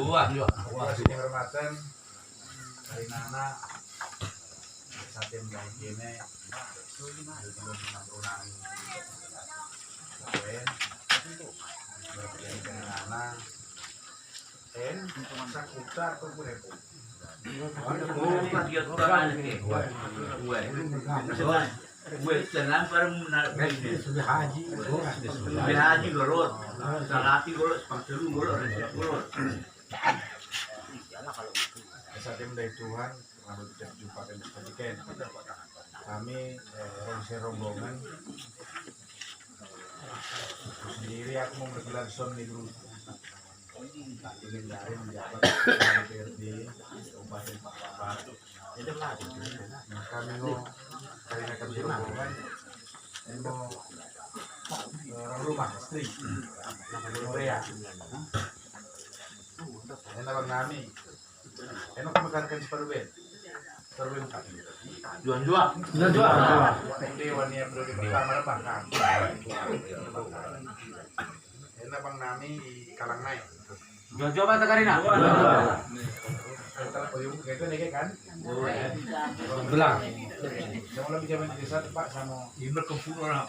Kasih hormatan dari Nana satim dari kene belum menanggulangi dari Nana sakuta atau kurepo gue senang para sudah haji golot salati golot pangseru golot resep golot satim dari Tuhan lalu tidak jumpa dan sebagainya kami rombongan sendiri aku mau bergelar son di grup tak ingin dari menjabat DPRD Kabupaten Pakpabar kami mau karena kami rombongan mau orang rumah istri Korea enak bang nami enak memekarkan separuh juan dewan yang periode pertama bahkan enak bang nami kalang naik juan apa Karina kalau payung kayak itu nih kan belang sama lebih zaman desa pak sama ini berkumpul orang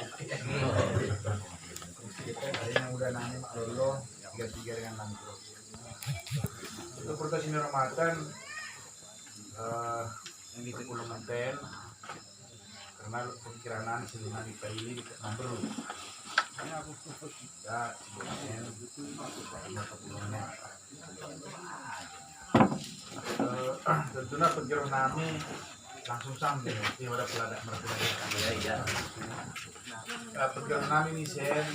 kita hari yang udah nami mak lolo 33 dengan 60 itu protes ini Ramadan yang di 10 menten karena perkiraan sebelumnya di pilih di nomor ya sebelumnya tentunya perkiraan kami langsung sampai di wadah peladak merpeladakan perkiraan kami ini sen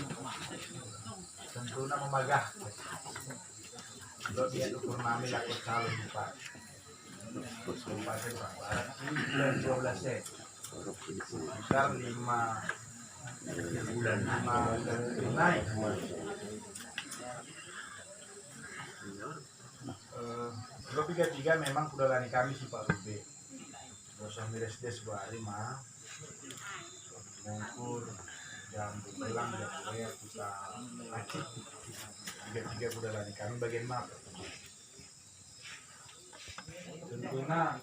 tentunya memagah kalau dia ukur kami laku calon Kabupaten Pakpabar bulan 12 sekitar 5 bulan naik kalau 33 memang sudah lani kami sih Pak Rube dosa miris des hari mah mengkur jam belang jam saya kita acik 33 sudah lani kami bagian map tentunya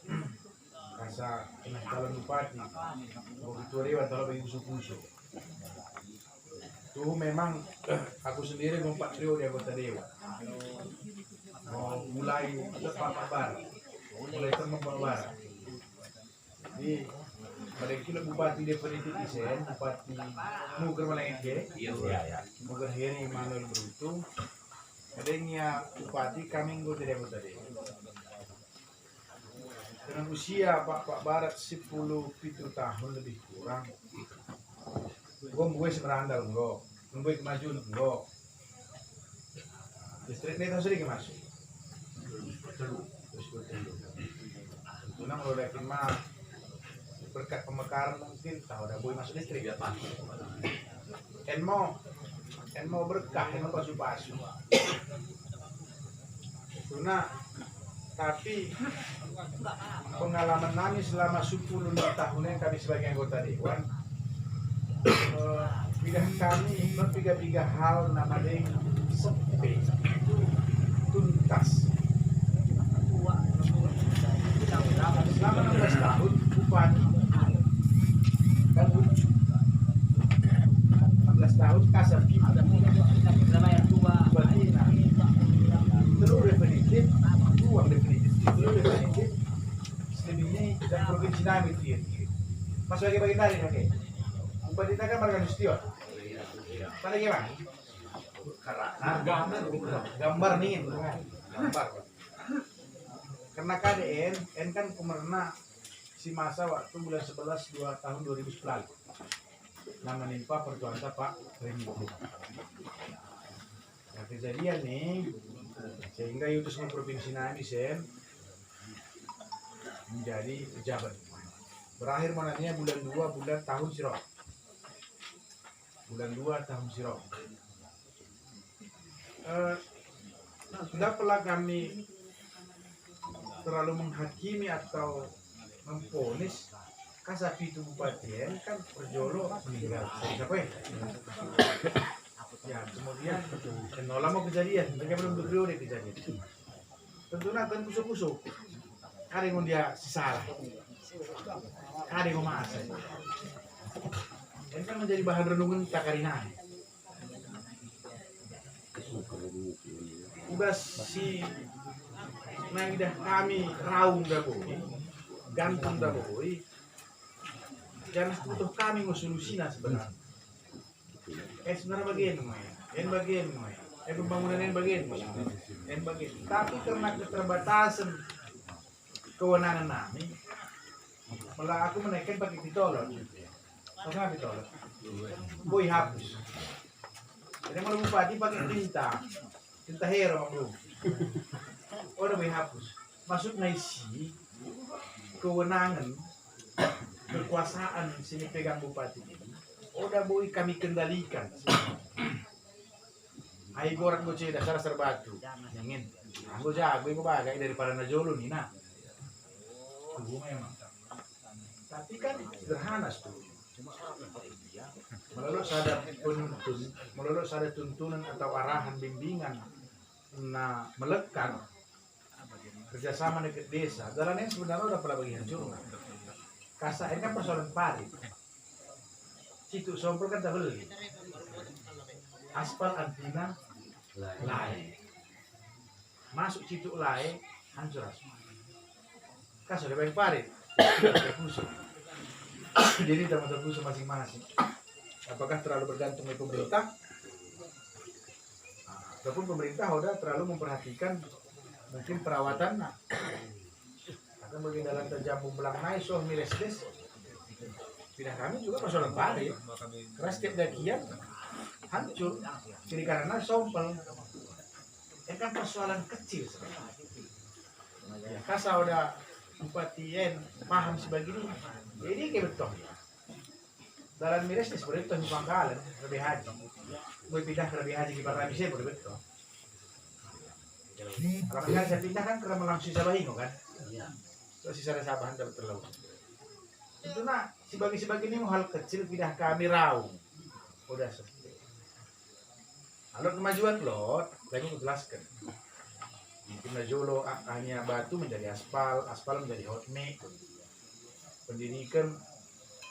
rasa enak calon bupati begitu riwat kalau bagi usul-usul tuh memang aku sendiri mau 4 trio di anggota dewan mau mulai Pakpabar mulai Pakpabar jadi pada kilo bupati definitif isen bupati Muger Malengke Muger Heri Manuel Beruntung adanya bupati kami anggota dewan tadi dengan usia Pak Barat 10 tahun lebih kurang gue semerandal gue kemajuan gue distrik ini tahu sedikit masuk tentunya kalau udah mah berkat pemekaran mungkin tahu udah boy masuk listrik ya Pak enmo berkah enmo pasu-pasu tentunya tapi pengalaman kami selama 10 tahun yang kami sebagai anggota dewan bidang kami bertiga hal namanya sepi tuntas selama 16 tahun bupati kan 16 tahun kasapi bupati telur definitif uang definitif telur definitif selebihnya dan provinsi kami masuk lagi bagian dari oke bupati kan Marga Nustion mana gimana gambar nih gambar karena KDN kan pemerintah si masa waktu bulan 11 tahun 2010 yang menimpa perjuangan Pak Remi. Nah kejadian nih sehingga Yutus provinsi Nami sen menjadi pejabat berakhir mananya bulan 2 tahun Siro bulan 2 tahun Siro tidaklah kami terlalu menghakimi atau memponis kasapi itu bupati kan perjolo meninggal siapa ya kemudian lama kejadian mereka belum berperiode kejadian tentunya kan kusuk-kusuk. Kari ngon dia salah. Kari ngon masa. Ini kan menjadi bahan renungan kita karina. Ubas si naidah kami raung dah boy, gantung dah boy. Jangan butuh kami solusinya sebenarnya. Sebenarnya bagian, pembangunan yang bagian. Tapi karena keterbatasan kewenangan kami, malah aku menaikkan pakai pitolot. Karena pitolot, boy hapus. Jadi malah bupati pakai tinta hero bro. Udah boy hapus. Masuk naisi kewenangan, kekuasaan sini pegang bupati ini. Udah boy kami kendalikan. Ayo gorak gue dasar batu. Ingin. Aku jago gue bagai daripada najolo nih nah. Gue memang. Tapi kan sederhana tuh. Melalui sadar tuntunan atau arahan bimbingan nah melekat kerjasama dengan desa. Jalannya sebenarnya udah pernah bagi hancur. Kasa ini kan persoalan parit. Situ sompel kan tak beli. Aspal antina lain. Masuk situ lain hancur aspal. Kasa udah baik parit. Terpusuk. Jadi terpusuk masing-masing. Apakah terlalu bergantung dengan pemerintah? Ataupun pemerintah udah terlalu memperhatikan mungkin perawatan. Akan bagian dalam terjambung belang naik soal milesdes. Tidak kami juga persoalan parit. Karena setiap dakian hancur. Jadi karena sompel. Ini kan persoalan kecil sebenarnya. Ya, kasa udah bupati paham sebagini. Jadi kayak betul. Dalam miras ini sebenarnya itu pangkalan lebih haji. Gue pindah ke lebih haji di Parah bisa boleh betul. Kalau misalnya saya pindah kan karena langsung sisa bahingo kan. Terus sisa sabahan dapat terlalu. Itu nak sebagi ini hal kecil pindah kami raung. Udah selesai. Kalau kemajuan lot, saya mau jelaskan. Mungkin najolo hanya batu menjadi aspal, aspal menjadi hot mix. Pendidikan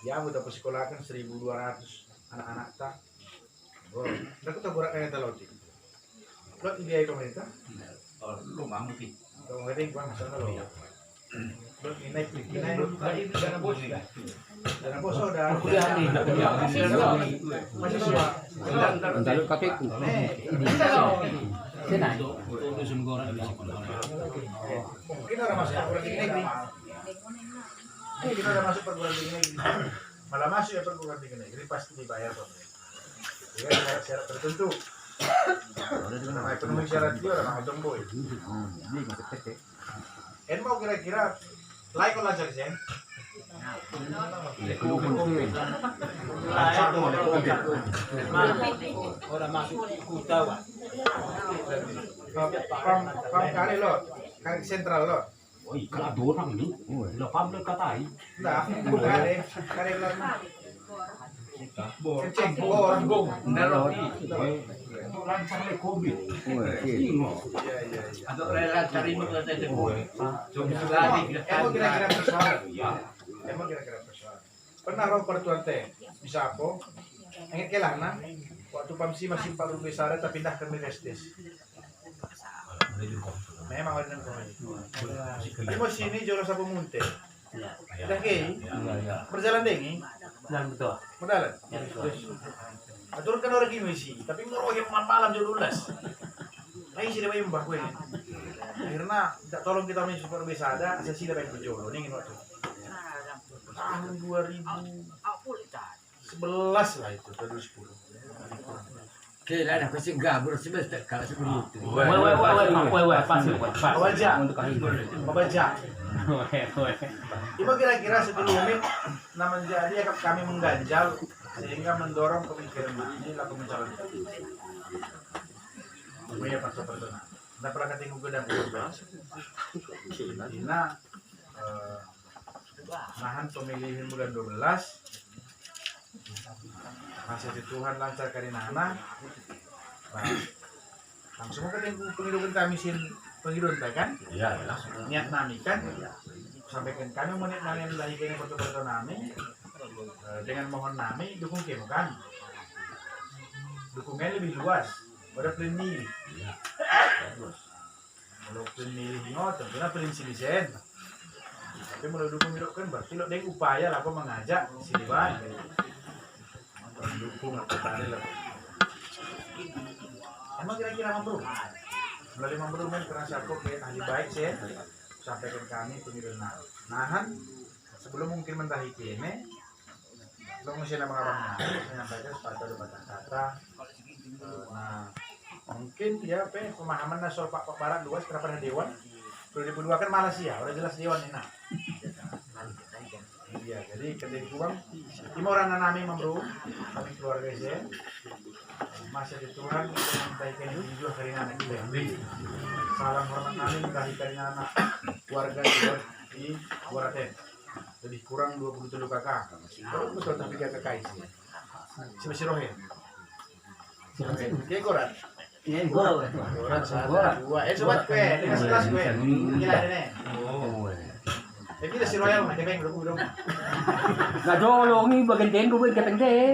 ya udah persekolahkan 1.200 anak-anak tak. Oh, aku tahu berat kayak teloti. Lot dia pemerintah? Oh, lu mau sih. Kalau nggak ada yang masalah lo. Lot naik tadi dana bos ya. Dana bos udah. Masih suah. Entar kakekku. Senang. Mungkin orang masuk perguruan tinggi negeri. Kita udah masuk perguruan tinggi negeri. Malah masuk ya perguruan tinggi negeri pasti dibayar pemerintah. Ya syarat tertentu. Nah, penuhi syarat dia orang mau tomboy. Mau kira-kira like or lancar sih? Orang masuk kutawa. Pam kali lo, kali sentral lo. Oh, kalau ada orang ini, lo pam lo katai. Nah, kali lo. Kencing, orang gong. Langsung le covid. Atau rela cari muka saya gue. Cuma Emang kira-kira persoalan? Emang kira-kira persoalan? Pernah roh pertuan teh? Bisa apa? Ingat kelana? Waktu pamsi masih 40 besar tapi pindah ke Milesdes. Memang ada yang kau. Mau sini jual sapu munte. Dah kei? Berjalan dengi? Betul. Berjalan. Atur kan orang gini sih, tapi ngoroh yang malam jam 12. Lagi sih dia bayar mbak gue. Akhirnya tak tolong kita nih super bisa ada, saya sih dapat berjolo nih waktu. Tahun 2011 lah itu, 2010. Kira ada kucing gabur sebesar kalau seperti itu. Pasti. Babaja. Ibu kira-kira sebelumnya nama jadi kami mengganjal sehingga mendorong pemikiran ini laku mencalon. Ya perso-perso. Nah pernah ketemu gedang Nah nahan pemilihan bulan 12 hasil Tuhan lancar karena anak. Nah, langsung ketemu pemilu kami sin pengidun kan? Iya, iya. Niat nami kan? Sampaikan kami mau niat nami lahi kene foto-foto nami dengan mohon nami dukung kemo kan? Dukungnya lebih luas. Pada plan milih. Kalau plan milih ngot, tentunya plan silisen. Tapi mulai dukung itu kan berarti lo dengan upaya lah kau mengajak siliwan. Dukung apa tadi lah. Emang kira-kira mampu? Melalui mampu men karena siapa ke ahli baik sih. Sampaikan kami pengidun nahan sebelum mungkin mentahi kene lo mesti nama abang menyampaikan sepatah kata. Nah mungkin ya pemahaman soal Pak Barat luas kenapa ada dewan 2002 kan Malaysia udah jelas dewan enak. Iya jadi ketika uang 5 orang nami membro kami keluarga saya masih di Tuhan menyampaikan jujur hari anak kita. Salam hormat kami mendahikan anak warga di Waraten. Lebih kurang 27 kakak. Kalau betul tapi kakak isi. Si Rohe. Oke, koran. Iya, gua. Koran dua. Sobat gue, dengan sekelas gue. Gila ini. Oh. Jadi si Royal mah tebeng dong. Nah, dolo ni bagian den duit kateng den.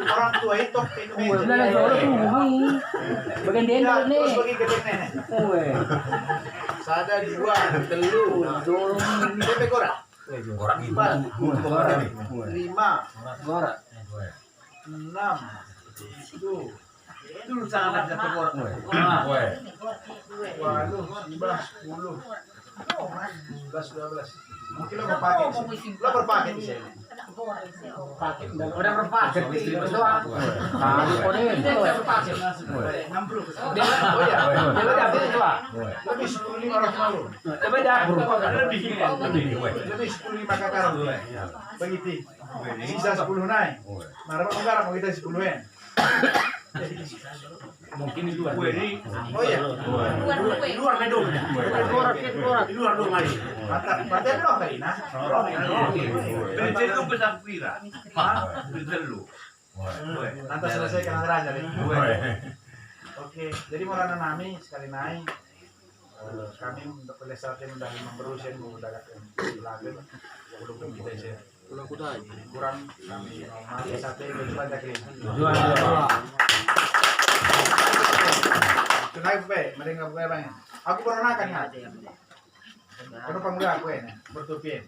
Orang tua itu itu. Nah, dolo tu ni. Bagian den Terus ni. bagi gedeng nenek. Sada 2, 3, Dolo tebeng koran. Orang itu. 5, Gora. 6, 7, Itu sangat jatuh orang. Weh. 10, 11, 12. Mungkin lo mau pakai di sini. Lo berpakai di sini. Udah berpaket doang. Tadi kode. Berpaket. 60. Weh. Oh iya. Dia dah beli tu ah. Lebih 10 orang malu. Tapi dah Lebih. Lebih 10 kakak. Begitu. Sisa 10 naik. Marah enggak mau kita 10 en. mungkin di luar. Oh iya. Di luar medok. Di luar dong hari. Mantap. Berarti ada dong kali nah. Beli lu besar pira. Beli lu. Nanti selesai kan aja nih. Oke, jadi Morana nami sekali naik. Kami untuk pelestarian udah memberusin mengudahkan lagi. Belum kita sih. Kurang kami mau sate coba jakin. Kenapa pe? Mereka apa bang? Aku pernah kan ya. Kenapa panggil aku ya? Bertupin.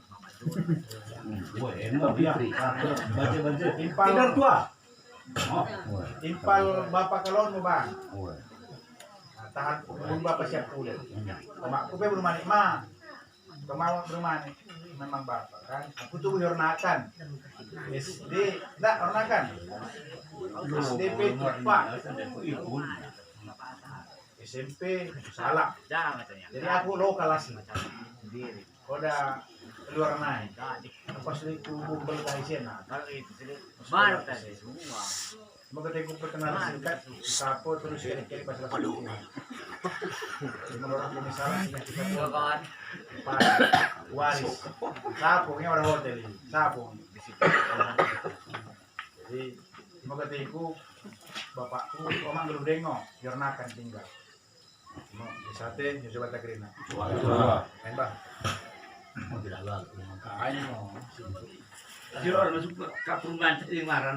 Baca-baca. Impal tua. Impal bapak kelon mau bang. Tahan belum bapak siap kulit. Mak aku pe belum manik mah. Kemauan belum manik. Memang bapak kan. Aku tuh dihormatan. SD tak hormatan. SDP pak. SMP salah. Jadi aku lokal asli. Udah luar naik. Pas itu kumpul kaisian. Baru tadi semua. Maka aku perkenalan singkat, sapo terus kiri-kiri pas lepas itu. Menurut ini salah kita Kawan. waris. Sapo ini orang hotel ini. Sapo. Jadi maka aku bapakku omang belum dengok, jornakan tinggal. Mau di sate, nyusul bata kerina. Main bang. Tidak lalu. Kain mau. Di luar masuk ke perumahan yang marah.